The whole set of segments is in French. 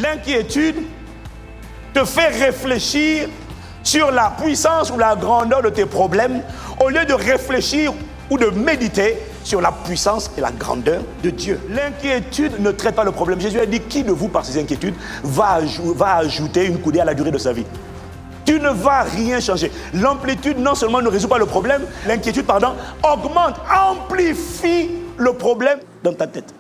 L'inquiétude te fait réfléchir sur la puissance ou la grandeur de tes problèmes au lieu de réfléchir ou de méditer sur la puissance et la grandeur de Dieu. L'inquiétude ne traite pas le problème. Jésus a dit, qui de vous, par ses inquiétudes, va ajouter une coudée à la durée de sa vie? Tu ne vas rien changer. L'amplitude non seulement ne résout pas le problème, l'inquiétude, augmente, amplifie le problème dans ta tête.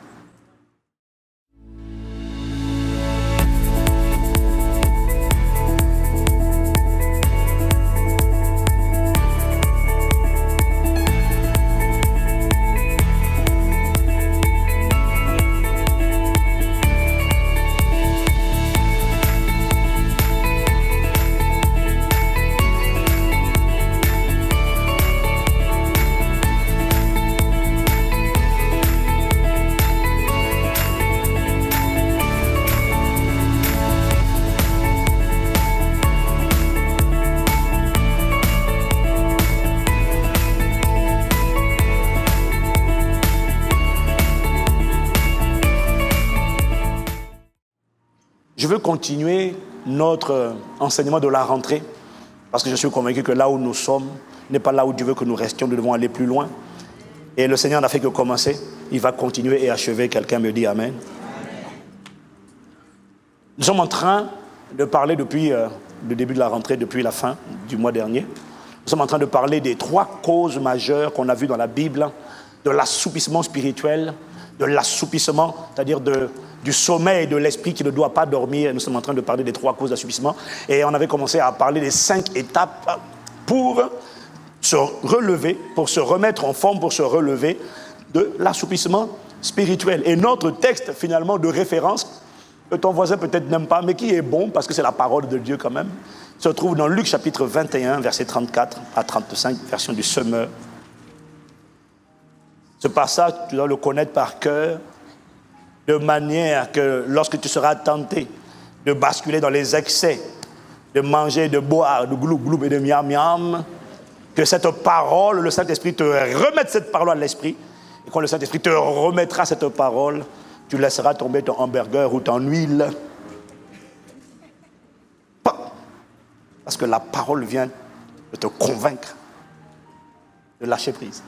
Je veux continuer notre enseignement de la rentrée parce que je suis convaincu que là où nous sommes n'est pas là où Dieu veut que nous restions, nous devons aller plus loin. Et le Seigneur n'a fait que commencer, il va continuer et achever. Quelqu'un me dit Amen. Nous sommes en train de parler depuis le début de la rentrée, depuis la fin du mois dernier. Nous sommes en train de parler des 3 causes majeures qu'on a vues dans la Bible, de l'assoupissement spirituel, de l'assoupissement, c'est-à-dire du sommeil de l'esprit qui ne doit pas dormir. Nous sommes en train de parler des 3 causes d'assoupissement. Et on avait commencé à parler des 5 étapes pour se relever, pour se remettre en forme, pour se relever de l'assoupissement spirituel. Et notre texte, finalement, de référence, que ton voisin peut-être n'aime pas, mais qui est bon, parce que c'est la parole de Dieu quand même, se trouve dans Luc chapitre 21, versets 34 à 35, version du Semeur. Ce passage, tu dois le connaître par cœur, de manière que lorsque tu seras tenté de basculer dans les excès, de manger, de boire, de gloub-gloub et de miam-miam, que cette parole, le Saint-Esprit te remette cette parole à l'esprit, et quand le Saint-Esprit te remettra cette parole, tu laisseras tomber ton hamburger ou ton huile. Parce que la parole vient de te convaincre de lâcher prise.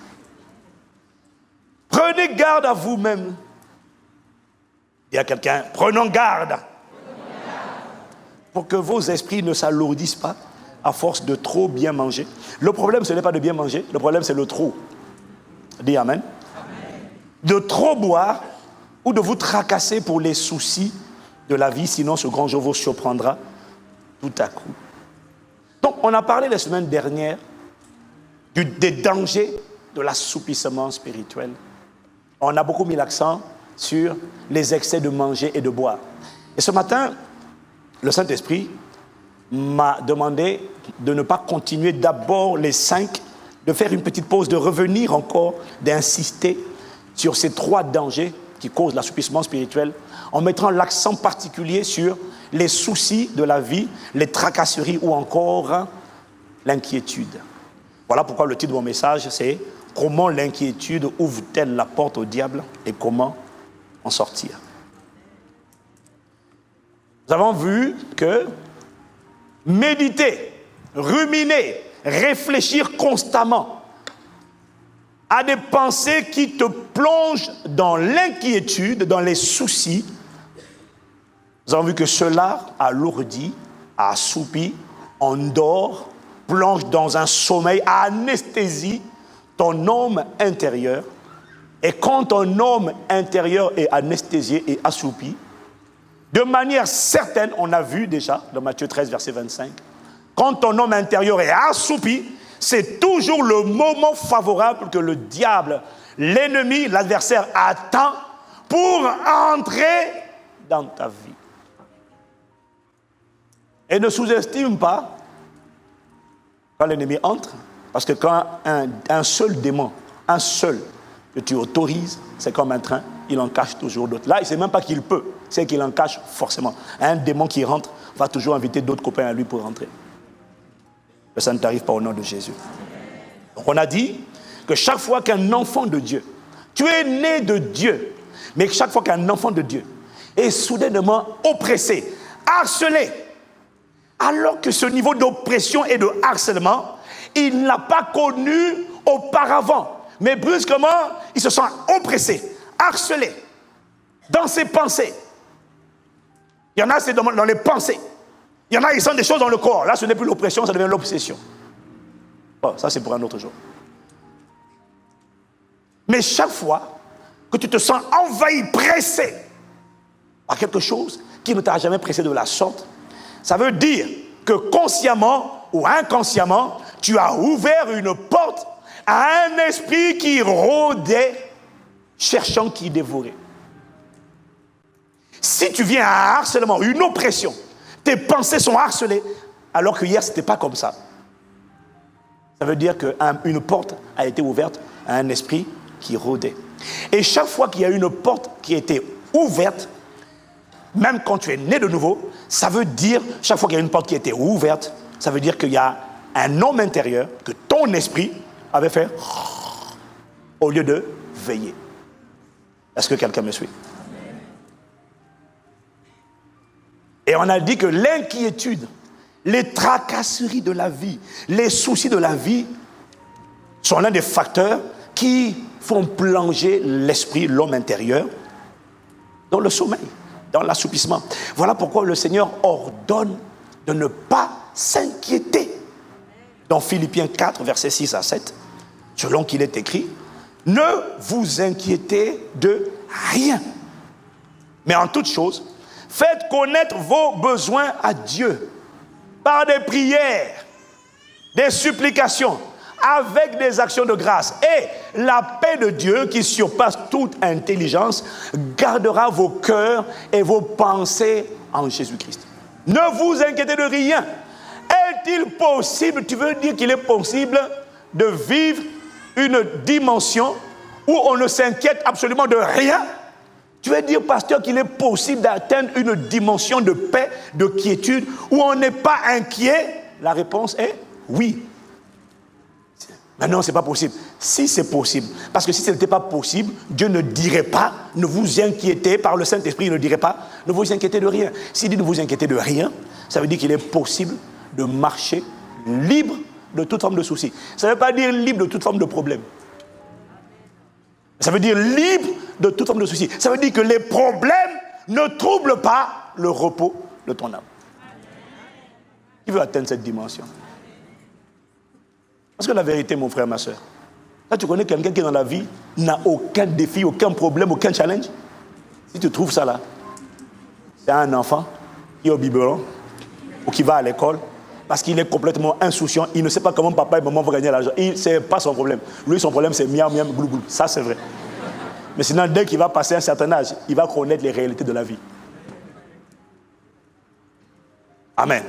Prenez garde à vous-même. Il y a quelqu'un, prenons garde. Pour que vos esprits ne s'alourdissent pas à force de trop bien manger. Le problème, ce n'est pas de bien manger, le problème, c'est le trop. Dis Amen. De trop boire ou de vous tracasser pour les soucis de la vie, sinon ce grand jour vous surprendra tout à coup. Donc, on a parlé la semaine dernière des dangers de l'assoupissement spirituel. On a beaucoup mis l'accent sur les excès de manger et de boire. Et ce matin, le Saint-Esprit m'a demandé de ne pas continuer d'abord les 5, de faire une petite pause, de revenir encore, d'insister sur ces 3 dangers qui causent l'assoupissement spirituel, en mettant l'accent particulier sur les soucis de la vie, les tracasseries ou encore l'inquiétude. Voilà pourquoi le titre de mon message, c'est « Comment l'inquiétude ouvre-t-elle la porte au diable et comment en sortir ?» Nous avons vu que méditer, ruminer, réfléchir constamment à des pensées qui te plongent dans l'inquiétude, dans les soucis, nous avons vu que cela alourdit, assoupit, endort, plonge dans un sommeil, anesthésie ton homme intérieur. Et quand ton homme intérieur est anesthésié et assoupi, de manière certaine, on a vu déjà dans Matthieu 13, verset 25, quand ton homme intérieur est assoupi, c'est toujours le moment favorable que le diable, l'ennemi, l'adversaire attend pour entrer dans ta vie. Et ne sous-estime pas quand l'ennemi entre, parce que quand un seul démon, un seul que tu autorises, c'est comme un train, il en cache toujours d'autres. Là, il ne sait même pas qu'il peut, c'est qu'il en cache forcément. Un démon qui rentre va toujours inviter d'autres copains à lui pour rentrer. Que ça ne t'arrive pas au nom de Jésus. Donc on a dit que chaque fois qu'un enfant de Dieu, tu es né de Dieu, mais chaque fois qu'un enfant de Dieu, est soudainement oppressé, harcelé. Alors que ce niveau d'oppression et de harcèlement, il n'a pas connu auparavant. Mais brusquement, il se sent oppressé, harcelé, dans ses pensées. Il y en a, c'est dans les pensées. Il y en a, ils sentent des choses dans le corps. Là, ce n'est plus l'oppression, ça devient l'obsession. Bon, ça, c'est pour un autre jour. Mais chaque fois que tu te sens envahi, pressé par quelque chose qui ne t'a jamais pressé de la sorte, ça veut dire que consciemment ou inconsciemment, tu as ouvert une porte à un esprit qui rôdait, cherchant qui dévorait. Si tu viens à un harcèlement, une oppression, tes pensées sont harcelées, alors que hier, ce n'était pas comme ça. Ça veut dire qu'une porte a été ouverte à un esprit qui rôdait. Et chaque fois qu'il y a une porte qui a été ouverte, même quand tu es né de nouveau, ça veut dire, chaque fois qu'il y a une porte qui a été ouverte, ça veut dire qu'il y a un homme intérieur que ton esprit avait fait au lieu de veiller. Est-ce que quelqu'un me suit? Et on a dit que l'inquiétude, les tracasseries de la vie, les soucis de la vie sont l'un des facteurs qui font plonger l'esprit, l'homme intérieur, dans le sommeil, dans l'assoupissement. Voilà pourquoi le Seigneur ordonne de ne pas s'inquiéter. Dans Philippiens 4, versets 6 à 7, selon qu'il est écrit, « Ne vous inquiétez de rien, mais en toute chose, faites connaître vos besoins à Dieu par des prières, des supplications, avec des actions de grâce. Et la paix de Dieu, qui surpasse toute intelligence, gardera vos cœurs et vos pensées en Jésus-Christ. » Ne vous inquiétez de rien. Est-il possible, tu veux dire qu'il est possible de vivre une dimension où on ne s'inquiète absolument de rien? Tu veux dire, pasteur, qu'il est possible d'atteindre une dimension de paix, de quiétude, où on n'est pas inquiet? La réponse est oui. Mais non, ce n'est pas possible. Si c'est possible, parce que si ce n'était pas possible, Dieu ne dirait pas, ne vous inquiétez, par le Saint-Esprit, il ne dirait pas, ne vous inquiétez de rien. S'il dit ne vous inquiétez de rien, ça veut dire qu'il est possible de marcher libre de toute forme de souci. Ça ne veut pas dire libre de toute forme de problème. Ça veut dire libre de toute forme de souci. Ça veut dire que les problèmes ne troublent pas le repos de ton âme. Qui veut atteindre cette dimension? Parce que la vérité, mon frère, ma soeur, là tu connais quelqu'un qui dans la vie n'a aucun défi, aucun problème, aucun challenge. Si tu trouves ça là, c'est un enfant qui est au biberon ou qui va à l'école parce qu'il est complètement insouciant, il ne sait pas comment papa et maman vont gagner l'argent. C'est pas son problème. Lui, son problème, c'est miam, miam, glou, glou. Ça, c'est vrai. Mais sinon, dès qu'il va passer un certain âge, il va connaître les réalités de la vie. Amen.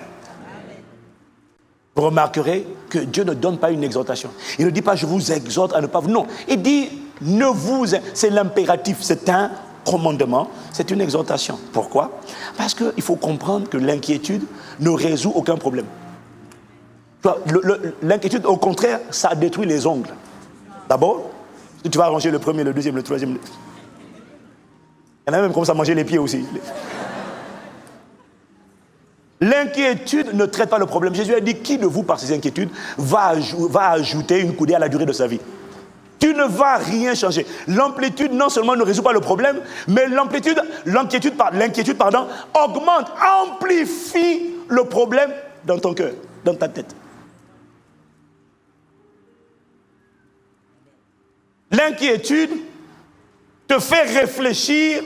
Vous remarquerez que Dieu ne donne pas une exhortation. Il ne dit pas, je vous exhorte à ne pas vous... Non, il dit, ne vous... C'est l'impératif, c'est un commandement, c'est une exhortation. Pourquoi? Parce qu'il faut comprendre que l'inquiétude ne résout aucun problème. L'inquiétude, au contraire, ça détruit les ongles. D'abord, tu vas ranger le premier, le deuxième, le troisième. Il y en a même qui commencent à manger les pieds aussi. L'inquiétude ne traite pas le problème. Jésus a dit, qui de vous, par ses inquiétudes, va ajouter une coudée à la durée de sa vie? Tu ne vas rien changer. L'amplitude, non seulement ne résout pas le problème, mais l'inquiétude, augmente, amplifie le problème dans ton cœur, dans ta tête. L'inquiétude te fait réfléchir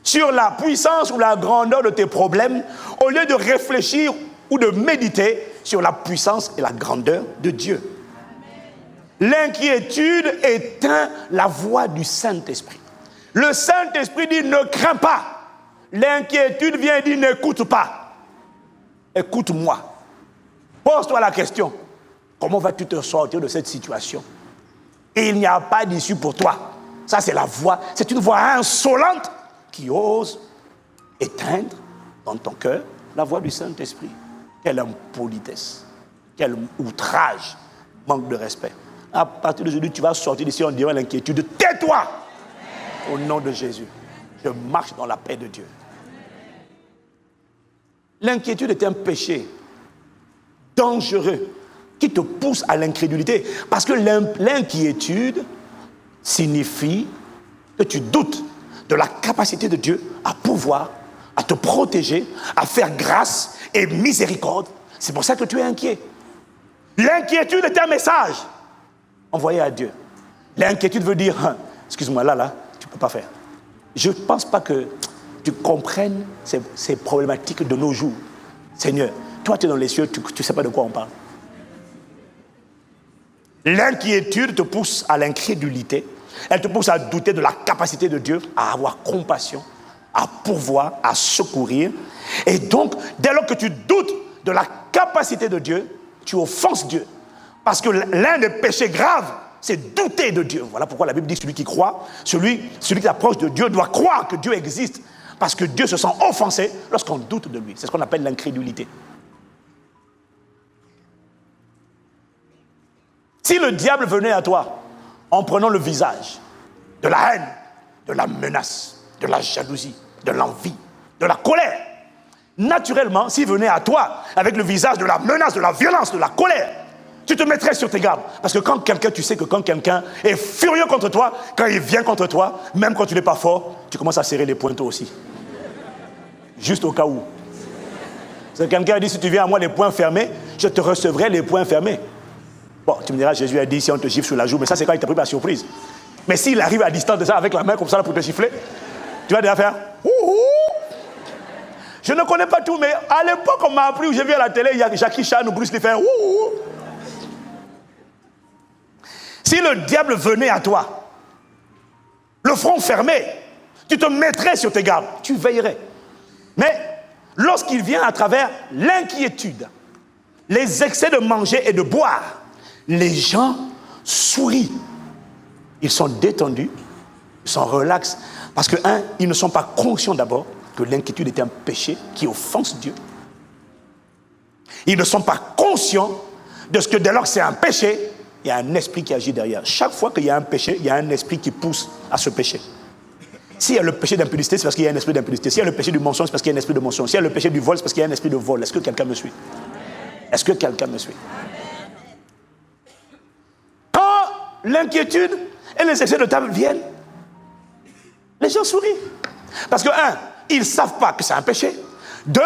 sur la puissance ou la grandeur de tes problèmes, au lieu de réfléchir ou de méditer sur la puissance et la grandeur de Dieu. L'inquiétude éteint la voix du Saint-Esprit. Le Saint-Esprit dit ne crains pas. L'inquiétude vient et dit n'écoute pas. Écoute-moi. Pose-toi la question. Comment vas-tu te sortir de cette situation? Et il n'y a pas d'issue pour toi. Ça, c'est la voix. C'est une voix insolente qui ose éteindre dans ton cœur la voix du Saint-Esprit. Quelle impolitesse, quel outrage, manque de respect. À partir d'aujourd'hui, tu vas sortir d'ici en disant l'inquiétude. Tais-toi! Au nom de Jésus, je marche dans la paix de Dieu. L'inquiétude est un péché dangereux qui te pousse à l'incrédulité. Parce que l'inquiétude signifie que tu doutes de la capacité de Dieu à pouvoir, à te protéger, à faire grâce et miséricorde. C'est pour ça que tu es inquiet. L'inquiétude est un message envoyé à Dieu. L'inquiétude veut dire, excuse-moi, là, tu ne peux pas faire. Je ne pense pas que tu comprennes ces problématiques de nos jours. Seigneur, toi tu es dans les cieux, tu ne sais pas de quoi on parle. L'inquiétude te pousse à l'incrédulité. Elle te pousse à douter de la capacité de Dieu à avoir compassion, à pourvoir, à secourir. Et donc, dès lors que tu doutes de la capacité de Dieu, tu offenses Dieu. Parce que l'un des péchés graves, c'est douter de Dieu. Voilà pourquoi la Bible dit que celui qui croit, celui qui s'approche de Dieu doit croire que Dieu existe. Parce que Dieu se sent offensé lorsqu'on doute de lui. C'est ce qu'on appelle l'incrédulité. Si le diable venait à toi en prenant le visage de la haine, de la menace, de la jalousie, de l'envie, de la colère, naturellement, s'il venait à toi avec le visage de la menace, de la violence, de la colère, tu te mettrais sur tes gardes. Parce que tu sais que quand quelqu'un est furieux contre toi, quand il vient contre toi, même quand tu n'es pas fort, tu commences à serrer les poings toi aussi. Juste au cas où. C'est quelqu'un a dit, si tu viens à moi les poings fermés, je te recevrai les poings fermés. Bon, tu me diras, Jésus a dit, si on te gifle sur la joue, mais ça c'est quand il t'a pris par surprise. Mais s'il arrive à distance de ça, avec la main comme ça pour te gifler, tu vas déjà faire, ouh. Je ne connais pas tout, mais à l'époque, on m'a appris, où j'ai vu à la télé, il y a Jackie Chan ou Bruce Lee faire, ouh. Si le diable venait à toi, le front fermé, tu te mettrais sur tes gardes, tu veillerais. Mais lorsqu'il vient à travers l'inquiétude, les excès de manger et de boire, les gens sourient. Ils sont détendus, ils sont relax. Parce que, ils ne sont pas conscients d'abord que l'inquiétude est un péché qui offense Dieu. Ils ne sont pas conscients de ce que dès lors que c'est un péché, il y a un esprit qui agit derrière. Chaque fois qu'il y a un péché, il y a un esprit qui pousse à ce péché. S'il y a le péché d'impudicité, c'est parce qu'il y a un esprit d'impudicité. S'il y a le péché du mensonge, c'est parce qu'il y a un esprit de mensonge. S'il y a le péché du vol, c'est parce qu'il y a un esprit de vol. Est-ce que quelqu'un me suit? Est-ce que quelqu'un me suit? Quand l'inquiétude et les excès de table viennent, les gens sourient. Parce que, ils ne savent pas que c'est un péché. 2,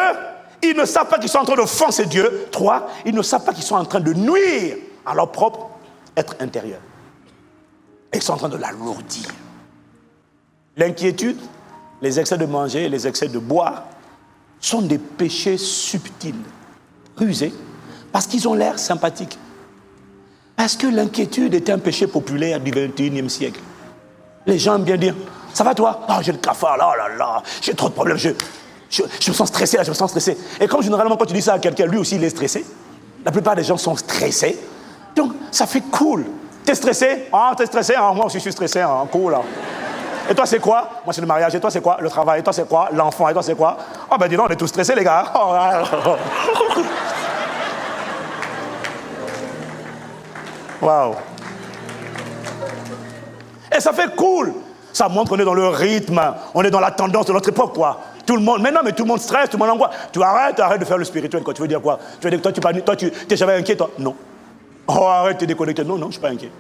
ils ne savent pas qu'ils sont en train d'offenser Dieu. 3, ils ne savent pas qu'ils sont en train de nuire à leur propre être intérieur. Et ils sont en train de l'alourdir. L'inquiétude, les excès de manger et les excès de boire sont des péchés subtils, rusés, parce qu'ils ont l'air sympathiques. Parce que l'inquiétude est un péché populaire du XXIe siècle. Les gens aiment bien dire, ça va toi? Ah, j'ai le cafard, là, j'ai trop de problèmes, je me sens stressé, là, je me sens stressé. Et comme généralement quand tu dis ça à quelqu'un, lui aussi il est stressé. La plupart des gens sont stressés. Donc, ça fait cool. T'es stressé? Ah, t'es stressé? Ah, moi aussi je suis stressé, cool, là. Et toi c'est quoi? Moi c'est le mariage. Et toi c'est quoi? Le travail. Et toi c'est quoi? L'enfant. Et toi c'est quoi? Oh ben dis donc, on est tous stressés les gars. Waouh. Et ça fait cool. Ça montre qu'on est dans le rythme, on est dans la tendance de notre époque, quoi. Tout le monde, mais non, mais tout le monde stresse, tout le monde angoisse. Tu arrêtes de faire le spirituel, quoi. Tu veux dire quoi? Tu veux dire que toi, tu t'es jamais inquiet, toi? Non. Oh, arrête, tu es déconnecté. Non, je ne suis pas inquiet.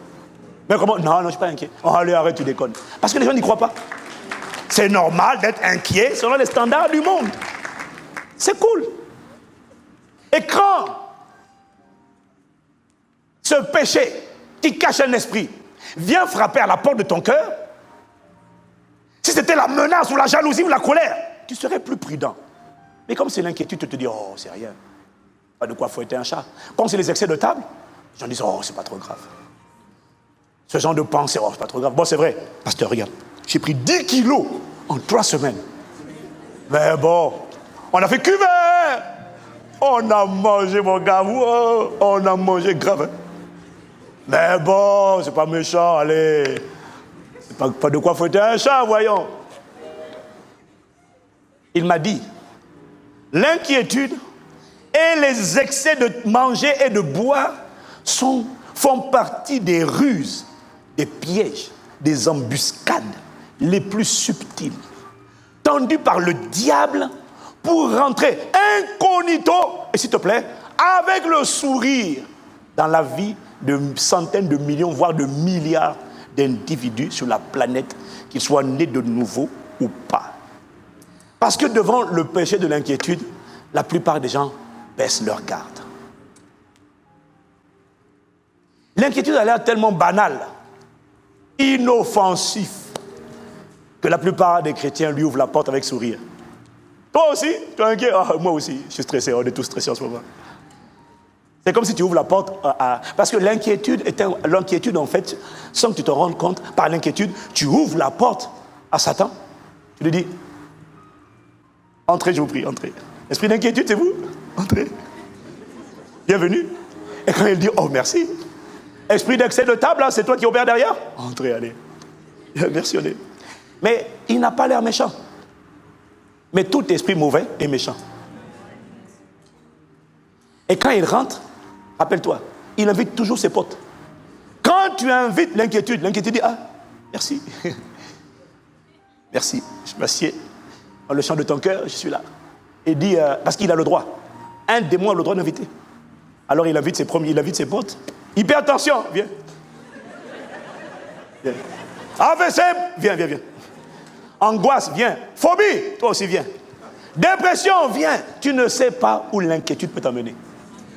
Mais comment? Non, je ne suis pas inquiet. Oh, allez, arrête, tu déconnes. Parce que les gens n'y croient pas. C'est normal d'être inquiet selon les standards du monde. C'est cool. Et quand ce péché qui cache un esprit vient frapper à la porte de ton cœur, si c'était la menace ou la jalousie ou la colère, tu serais plus prudent. Mais comme c'est l'inquiétude, tu te dis, oh, c'est rien. Pas de quoi fouetter un chat. Comme c'est les excès de table, les gens disent, oh, c'est pas trop grave. Ce genre de pensée, oh, c'est pas trop grave. Bon, c'est vrai. Pasteur, regarde, j'ai pris 10 kilos en 3 semaines. Mais bon, on a fait cuvert. On a mangé, mon gars. Oh, on a mangé grave. Mais bon, c'est pas méchant, allez. C'est pas de quoi fouetter un chat, voyons. Il m'a dit, l'inquiétude et les excès de manger et de boire font partie des ruses, des pièges, des embuscades les plus subtiles, tendues par le diable pour rentrer incognito, et s'il te plaît, avec le sourire dans la vie de centaines de millions, voire de milliards d'individus sur la planète, qu'ils soient nés de nouveau ou pas. Parce que devant le péché de l'inquiétude, la plupart des gens baissent leur garde. L'inquiétude a l'air tellement banale, inoffensif, que la plupart des chrétiens lui ouvrent la porte avec sourire. Toi aussi, tu es inquiet? Moi aussi, je suis stressé, on est tous stressés en ce moment. C'est comme si tu ouvres la porte parce que l'inquiétude, en fait, sans que tu te rendes compte, par l'inquiétude, tu ouvres la porte à Satan. Tu lui dis, entrez, je vous prie, entrez. Esprit d'inquiétude, c'est vous? Entrez. Bienvenue. Et quand il dit, oh merci. Esprit d'excès de table, là, c'est toi qui opères derrière? Entrez, allez. Merci, allez. Mais il n'a pas l'air méchant. Mais tout esprit mauvais est méchant. Et quand il rentre, rappelle-toi, il invite toujours ses potes. Quand tu invites l'inquiétude dit, ah, merci. Merci, je m'assieds. Dans le chant de ton cœur, je suis là. Et dit, parce qu'il a le droit. Un démon a le droit d'inviter. Alors il invite ses potes. Hypertension, viens. Viens. AVC, viens. Angoisse, viens. Phobie, toi aussi viens. Dépression, viens. Tu ne sais pas où l'inquiétude peut t'amener.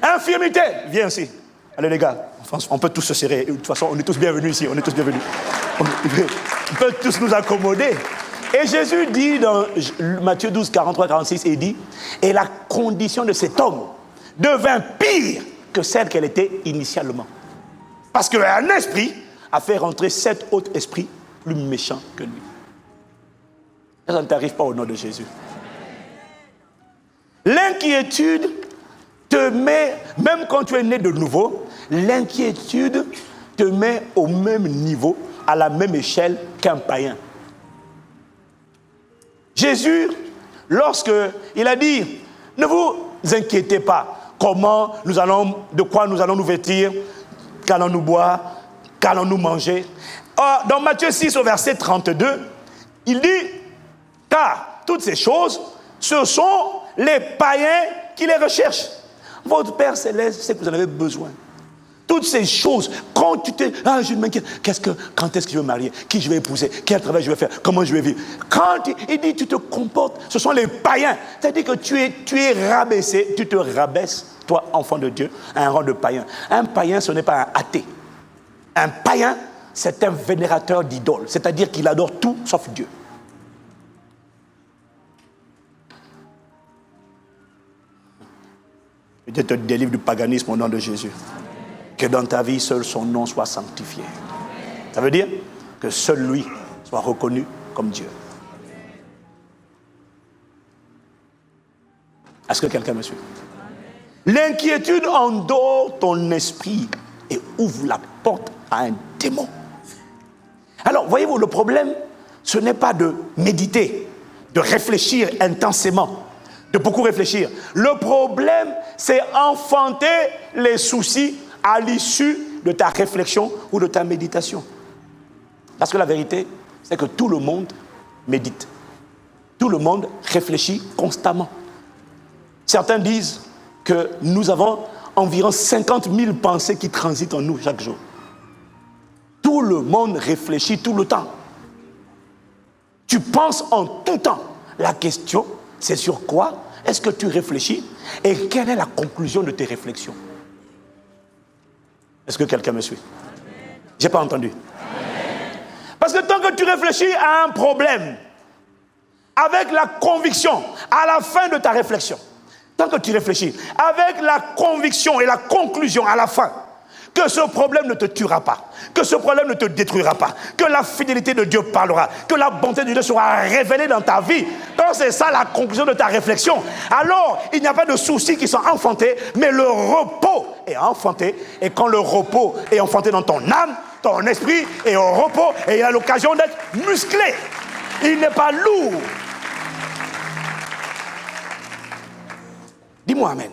Infirmité, viens aussi. Allez les gars, on peut tous se serrer. De toute façon, on est tous bienvenus ici. On est tous bienvenus. On peut tous nous accommoder. Et Jésus dit dans Matthieu 12, 43, 46, il dit, et la condition de cet homme devint pire que celle qu'elle était initialement. Parce qu'un esprit a fait rentrer 7 autres esprits plus méchants que lui. Ça ne t'arrive pas au nom de Jésus. L'inquiétude te met, même quand tu es né de nouveau, l'inquiétude te met au même niveau, à la même échelle qu'un païen. Jésus, lorsqu'il a dit, ne vous inquiétez pas, de quoi nous allons nous vêtir, qu'allons-nous boire, qu'allons-nous manger. Or, dans Matthieu 6 au verset 32, il dit, car toutes ces choses, ce sont les païens qui les recherchent. Votre Père Céleste sait que vous en avez besoin. Toutes ces choses, quand tu t'es... je m'inquiète. Quand est-ce que je vais me marier? Qui je vais épouser? Quel travail je vais faire? Comment je vais vivre? Quand il dit tu te comportes, ce sont les païens. C'est-à-dire que tu es rabaissé, tu te rabaisses, toi, enfant de Dieu, à un rang de païen. Un païen, ce n'est pas un athée. Un païen, c'est un vénérateur d'idoles. C'est-à-dire qu'il adore tout sauf Dieu. Dieu te délivre du paganisme au nom de Jésus. Que dans ta vie, seul son nom soit sanctifié. Ça veut dire que seul lui soit reconnu comme Dieu. Est-ce que quelqu'un me suit? L'inquiétude endort ton esprit et ouvre la porte à un démon. Alors, voyez-vous, le problème, ce n'est pas de méditer, de réfléchir intensément, de beaucoup réfléchir. Le problème, c'est enfanter les soucis à l'issue de ta réflexion ou de ta méditation. Parce que la vérité, c'est que tout le monde médite. Tout le monde réfléchit constamment. Certains disent que nous avons environ 50 000 pensées qui transitent en nous chaque jour. Tout le monde réfléchit tout le temps. Tu penses en tout temps. La question, c'est sur quoi est-ce que tu réfléchis et quelle est la conclusion de tes réflexions? Est-ce que quelqu'un me suit? Je n'ai pas entendu. Parce que tant que tu réfléchis à un problème, avec la conviction, à la fin de ta réflexion, tant que tu réfléchis, avec la conviction et la conclusion à la fin, que ce problème ne te tuera pas, que ce problème ne te détruira pas, que la fidélité de Dieu parlera, que la bonté de Dieu sera révélée dans ta vie. Quand c'est ça la conclusion de ta réflexion, alors il n'y a pas de soucis qui sont enfantés, mais le repos est enfanté. Et quand le repos est enfanté dans ton âme, ton esprit est au repos et il a l'occasion d'être musclé. Il n'est pas lourd. Dis-moi amen.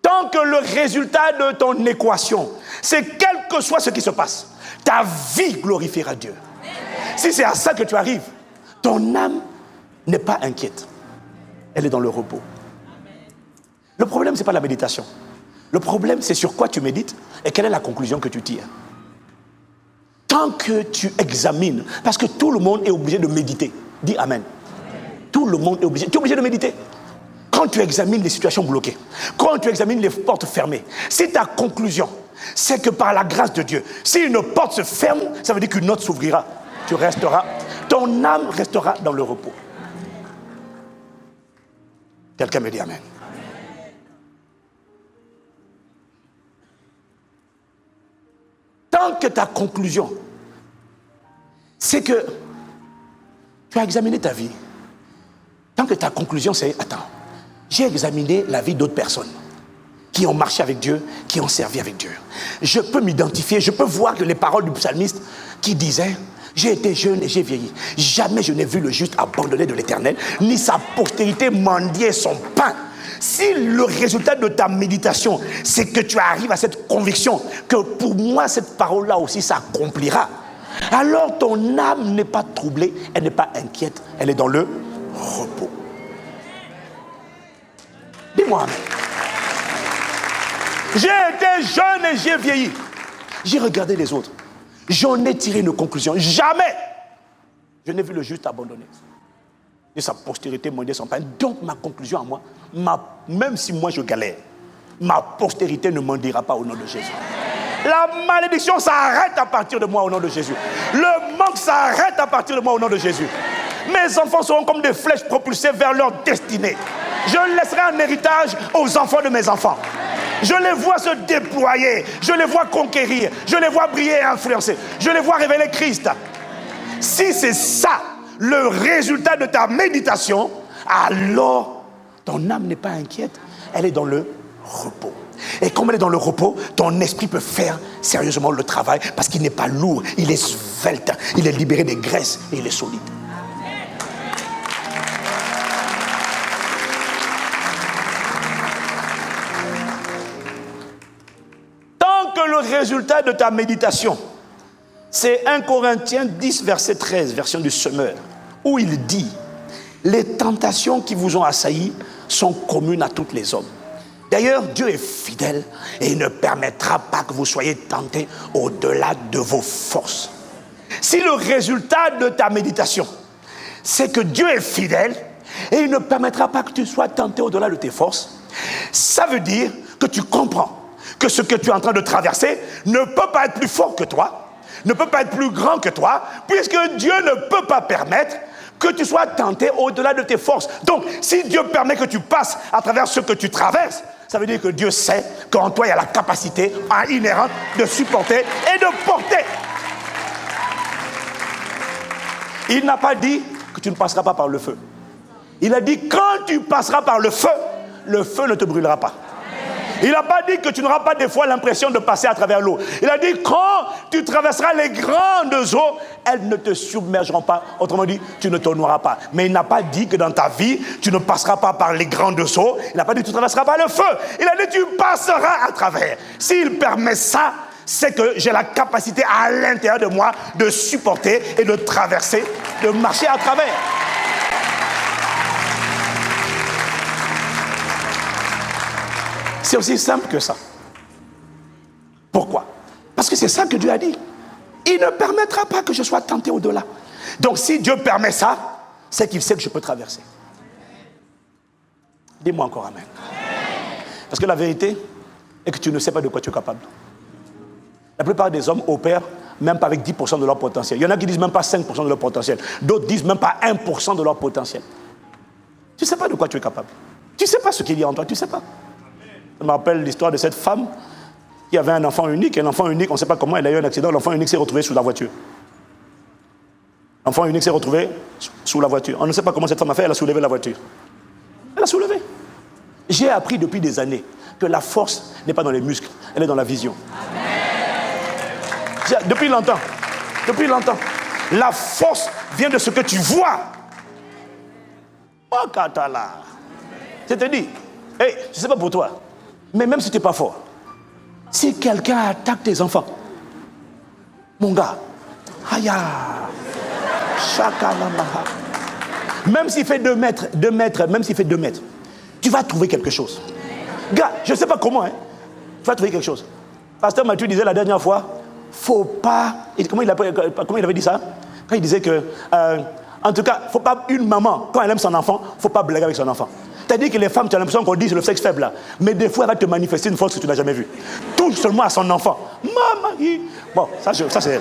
Tant que le résultat de ton équation, c'est quel que soit ce qui se passe, ta vie glorifiera Dieu. Si c'est à ça que tu arrives, ton âme n'est pas inquiète. elle est dans le repos. Le problème, ce n'est pas la méditation. Le problème, c'est sur quoi tu médites et quelle est la conclusion que tu tires. Tant que tu examines, parce que tout le monde est obligé de méditer. Dis Amen. Tout le monde est obligé. Tu es obligé de méditer. Quand tu examines les situations bloquées, quand tu examines les portes fermées, si ta conclusion, c'est que par la grâce de Dieu, si une porte se ferme, ça veut dire qu'une autre s'ouvrira. Tu resteras, ton âme restera dans le repos. Quelqu'un me dit Amen. Tant que ta conclusion, c'est que tu as examiné ta vie. Tant que ta conclusion, c'est, attends, j'ai examiné la vie d'autres personnes qui ont marché avec Dieu, qui ont servi avec Dieu. Je peux m'identifier, je peux voir que les paroles du psalmiste qui disait, j'ai été jeune et j'ai vieilli. Jamais je n'ai vu le juste abandonné de l'Éternel, ni sa postérité mendier son pain. Si le résultat de ta méditation, c'est que tu arrives à cette conviction que pour moi, cette parole-là aussi s'accomplira, alors ton âme n'est pas troublée, elle n'est pas inquiète, elle est dans le repos. Dis-moi Amen. J'ai été jeune et j'ai vieilli. J'ai regardé les autres. J'en ai tiré une conclusion. Jamais je n'ai vu le juste abandonné. Et sa postérité mendier son pain. Donc ma conclusion à moi, même si moi je galère, ma postérité ne mendiera pas au nom de Jésus. La malédiction s'arrête à partir de moi au nom de Jésus. Le manque s'arrête à partir de moi au nom de Jésus. Mes enfants seront comme des flèches propulsées vers leur destinée. Je laisserai un héritage aux enfants de mes enfants. Je les vois se déployer, je les vois conquérir, je les vois briller et influencer, je les vois révéler Christ. Si c'est ça le résultat de ta méditation, alors ton âme n'est pas inquiète, elle est dans le repos. Et comme elle est dans le repos, ton esprit peut faire sérieusement le travail parce qu'il n'est pas lourd, il est svelte, il est libéré des graisses et il est solide. Tant que le résultat de ta méditation, c'est 1 Corinthiens 10, verset 13, version du Semeur, où il dit, les tentations qui vous ont assaillis sont communes à tous les hommes. D'ailleurs, Dieu est fidèle et il ne permettra pas que vous soyez tentés au-delà de vos forces. Si le résultat de ta méditation, c'est que Dieu est fidèle et il ne permettra pas que tu sois tenté au-delà de tes forces, ça veut dire que tu comprends que ce que tu es en train de traverser ne peut pas être plus fort que toi, ne peut pas être plus grand que toi, puisque Dieu ne peut pas permettre que tu sois tenté au-delà de tes forces. Donc, si Dieu permet que tu passes à travers ce que tu traverses, ça veut dire que Dieu sait qu'en toi, il y a la capacité inhérente de supporter et de porter. Il n'a pas dit que tu ne passeras pas par le feu. Il a dit, quand tu passeras par le feu ne te brûlera pas. Il n'a pas dit que tu n'auras pas des fois l'impression de passer à travers l'eau. Il a dit, quand tu traverseras les grandes eaux, elles ne te submergeront pas. Autrement dit, tu ne te noieras pas. Mais il n'a pas dit que dans ta vie, tu ne passeras pas par les grandes eaux. Il n'a pas dit que tu ne traverseras pas le feu. Il a dit, tu passeras à travers. S'il permet ça, c'est que j'ai la capacité à l'intérieur de moi de supporter et de traverser, de marcher à travers. C'est aussi simple que ça. Pourquoi? Parce que c'est ça que Dieu a dit. Il ne permettra pas que je sois tenté au-delà. Donc si Dieu permet ça, c'est qu'il sait que je peux traverser. Dis-moi encore amen. Parce que la vérité est que tu ne sais pas de quoi tu es capable. La plupart des hommes opèrent même pas avec 10% de leur potentiel. Il y en a qui disent même pas 5% de leur potentiel. D'autres disent même pas 1% de leur potentiel. Tu ne sais pas de quoi tu es capable. Tu ne sais pas ce qu'il y a en toi, tu ne sais pas. Je me rappelle l'histoire de cette femme qui avait un enfant unique. Et l'enfant unique, on ne sait pas comment, elle a eu un accident. L'enfant unique s'est retrouvé sous la voiture. L'enfant unique s'est retrouvé sous la voiture. On ne sait pas comment cette femme a fait, elle a soulevé la voiture. Elle a soulevé. J'ai appris depuis des années que la force n'est pas dans les muscles, elle est dans la vision. Depuis longtemps. La force vient de ce que tu vois. Oh, Katala. C'est-à-dire, hey, je ne sais pas pour toi, mais même si tu n'es pas fort, si quelqu'un attaque tes enfants, mon gars, Aya, Shakalamaha, Même s'il fait 2 mètres, même s'il fait 2 mètres, tu vas trouver quelque chose. Gars, je ne sais pas comment, hein. Tu vas trouver quelque chose. Pasteur Mathieu disait la dernière fois, faut pas... Comment il avait dit ça? Quand il disait que, en tout cas, faut pas une maman, quand elle aime son enfant, faut pas blaguer avec son enfant. C'est-à-dire que les femmes, tu as l'impression qu'on dit c'est le sexe faible là. Mais des fois, elle va te manifester une force que tu n'as jamais vue. Touche seulement à son enfant. Maman, bon, ça c'est elle.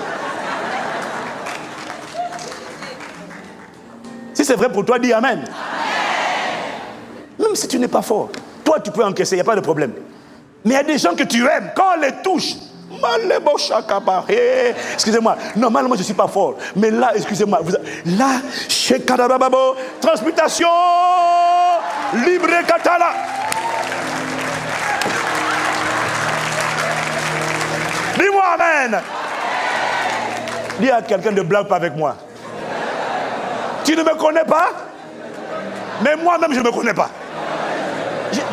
Si c'est vrai pour toi, dis Amen. Même si tu n'es pas fort, toi tu peux encaisser, il n'y a pas de problème. Mais il y a des gens que tu aimes, quand on les touche, excusez-moi, normalement je ne suis pas fort, mais là, excusez-moi, là, chez Kadarababo, transmutation, libre katala. Dis-moi Amen. Dis à quelqu'un de blague pas avec moi. Tu ne me connais pas, mais moi-même je ne me connais pas.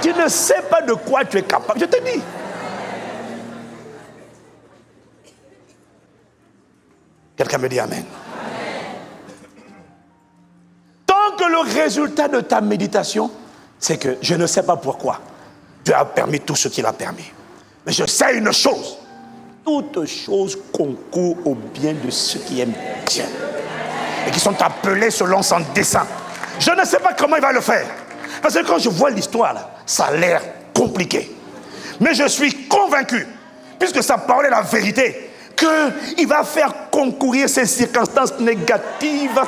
Tu ne sais pas de quoi tu es capable, je te dis. Quelqu'un me dit Amen. Tant que le résultat de ta méditation, c'est que je ne sais pas pourquoi Dieu a permis tout ce qu'il a permis. Mais je sais une chose. Toutes choses concourent au bien de ceux qui aiment Dieu. Et qui sont appelés selon son dessein. Je ne sais pas comment il va le faire. Parce que quand je vois l'histoire, là, ça a l'air compliqué. Mais je suis convaincu, puisque sa parole est la vérité, qu'il va faire concourir ces circonstances négatives.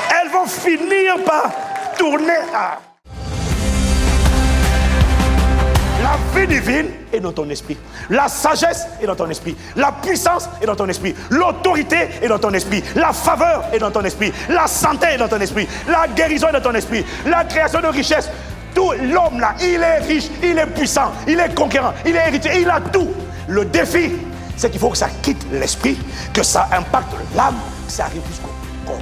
Elles vont finir par tourner à... La vie divine est dans ton esprit. La sagesse est dans ton esprit. La puissance est dans ton esprit. L'autorité est dans ton esprit. La faveur est dans ton esprit. La santé est dans ton esprit. La guérison est dans ton esprit. La création de richesse. Tout l'homme là, il est riche, il est puissant, il est conquérant, il est héritier, il a tout. Le défi, c'est qu'il faut que ça quitte l'esprit, que ça impacte l'âme, que ça arrive jusqu'au corps.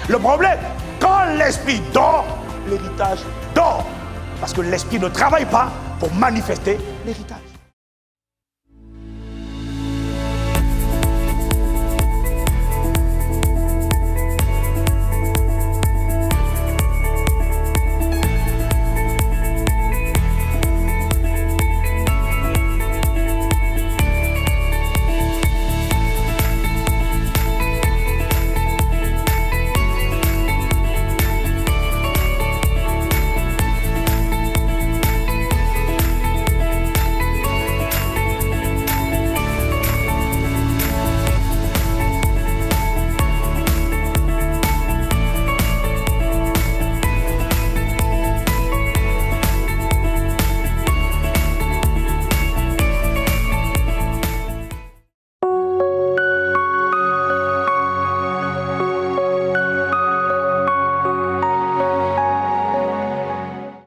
Le problème, quand l'esprit dort, l'héritage dort. Parce que l'esprit ne travaille pas pour manifester l'héritage.